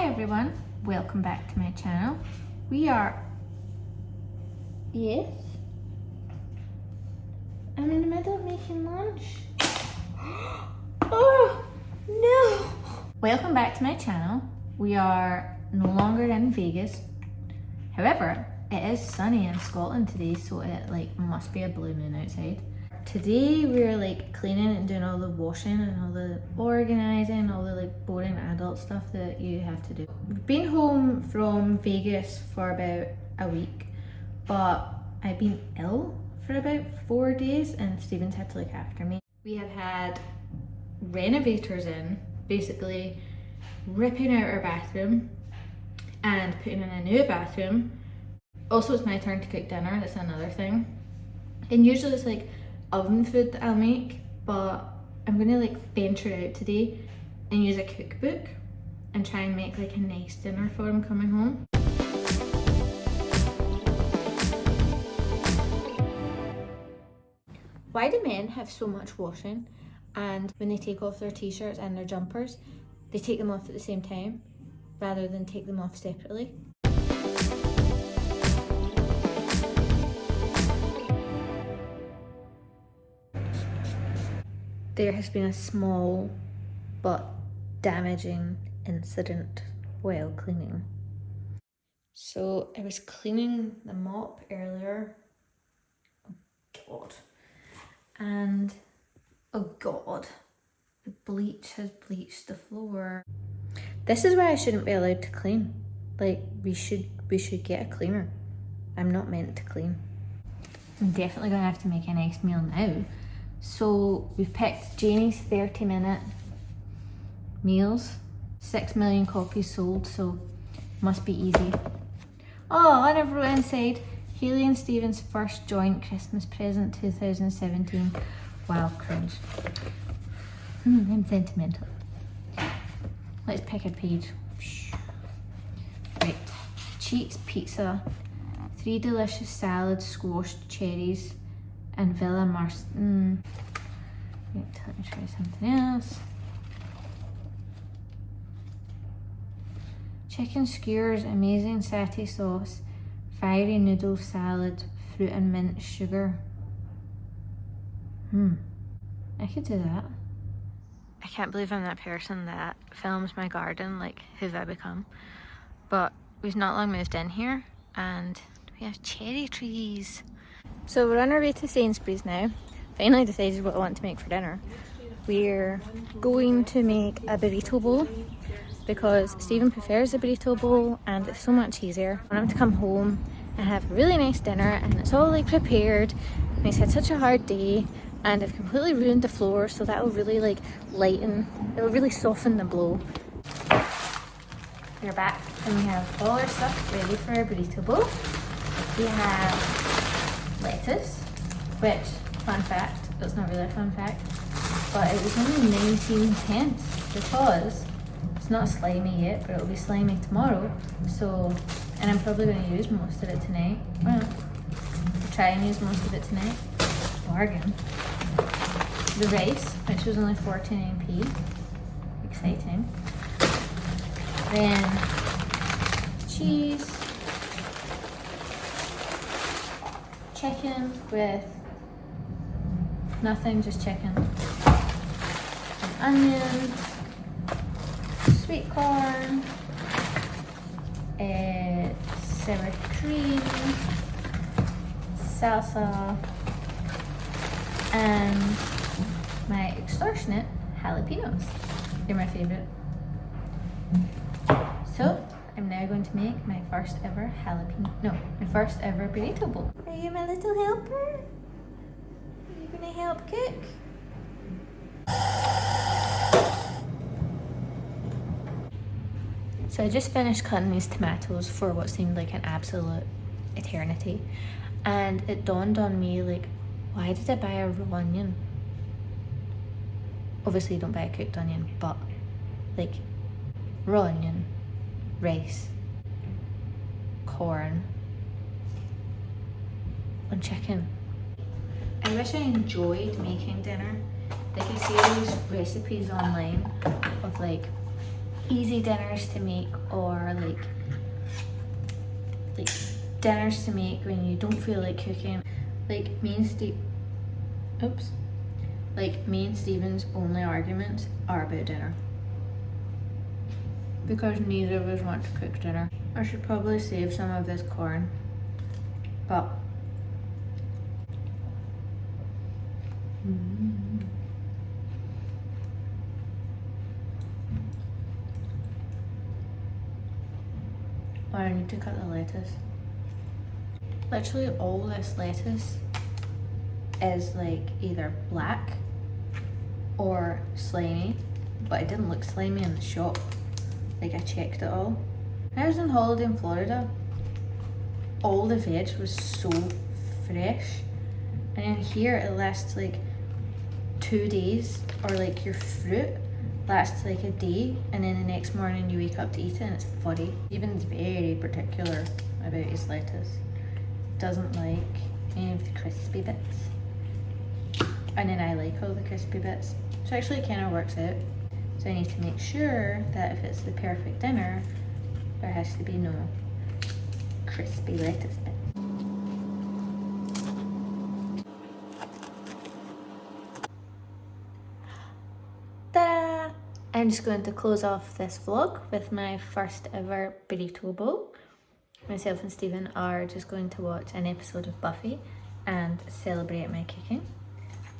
Hi everyone, welcome back to my channel. We are... Yes? I'm in the middle of making lunch. Oh no! Welcome back to my channel. We are no longer in Vegas. However, it is sunny in Scotland today, so it must be a blue moon outside. Today we're cleaning and doing all the washing and all the organising, all the boring adult stuff that you have to do. We've been home from Vegas for about a week, but I've been ill for about 4 days and Stephen's had to look after me. We have had renovators in, basically ripping out our bathroom and putting in a new bathroom. Also, it's my turn to cook dinner, that's another thing. And usually it's oven food that I'll make, but I'm gonna venture out today and use a cookbook and try and make a nice dinner for him coming home. Why do men have so much washing, and when they take off their t-shirts and their jumpers, they take them off at the same time rather than take them off separately? There has been a small but damaging incident while cleaning. So I was cleaning the mop earlier. Oh God. And oh God, the bleach has bleached the floor. This is why I shouldn't be allowed to clean. We should get a cleaner. I'm not meant to clean. I'm definitely gonna have to make a nice meal now. So we've picked Janie's 30-minute meals. 6 million copies sold, so must be easy. Oh, and I've wrote inside, Hayley and Stephen's first joint Christmas present 2017. Wow, cringe. I'm sentimental. Let's pick a page. Right, Cheeks Pizza, 3 delicious salads, squashed cherries, and Villa Marston. Right, let me try something else. Chicken skewers, amazing satay sauce, fiery noodle salad, fruit and mint sugar. I could do that. I can't believe I'm that person that films my garden, who've I become? But we've not long moved in here and we have cherry trees. So we're on our way to Sainsbury's now. Finally decided what I want to make for dinner. We're going to make a burrito bowl because Stephen prefers a burrito bowl and it's so much easier. I want him to come home and have a really nice dinner and it's all prepared, and he's had such a hard day and I've completely ruined the floor, so that will really lighten, it'll really soften the blow. We're back and we have all our stuff ready for our burrito bowl. We have lettuce, which, fun fact, it's not really a fun fact, but it was only 19 pence because it's not slimy yet, but it'll be slimy tomorrow. So, and I'm probably going to use most of it tonight. Well, I'll try and use most of it tonight. Bargain. The rice, which was only 49p. Exciting. Then cheese. Chicken with nothing, just chicken. An onion, sweet corn, sour cream, salsa, and my extortionate jalapenos. They're my favourite. So I'm now going to make my first ever my first ever burrito bowl. Are you my little helper? Are you gonna help cook? So I just finished cutting these tomatoes for what seemed like an absolute eternity. And it dawned on me, why did I buy a raw onion? Obviously you don't buy a cooked onion, but raw onion, rice, corn, and chicken. I wish I enjoyed making dinner. I see all these recipes online of easy dinners to make, or like dinners to make when you don't feel like cooking. Like me and Stephen's only arguments are about dinner, because neither of us want to cook dinner. I should probably save some of this corn, but or I need to cut the lettuce. Literally all this lettuce is like either black or slimy, but it didn't look slimy in the shop. Like I checked it all. When I was on holiday in Florida, all the veg was so fresh, and in here it lasts like 2 days, or like your fruit lasts like a day, and then the next morning you wake up to eat it and it's fuddy. Stephen's very particular about his lettuce. Doesn't like any of the crispy bits, and then I like all the crispy bits, so actually it kind of works out. So I need to make sure that if it's the perfect dinner, there has to be no crispy lettuce bits. Ta-da! I'm just going to close off this vlog with my first ever burrito bowl. Myself and Stephen are just going to watch an episode of Buffy and celebrate my cooking.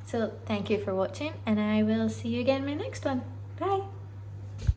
So thank you for watching, and I will see you again in my next one. Bye!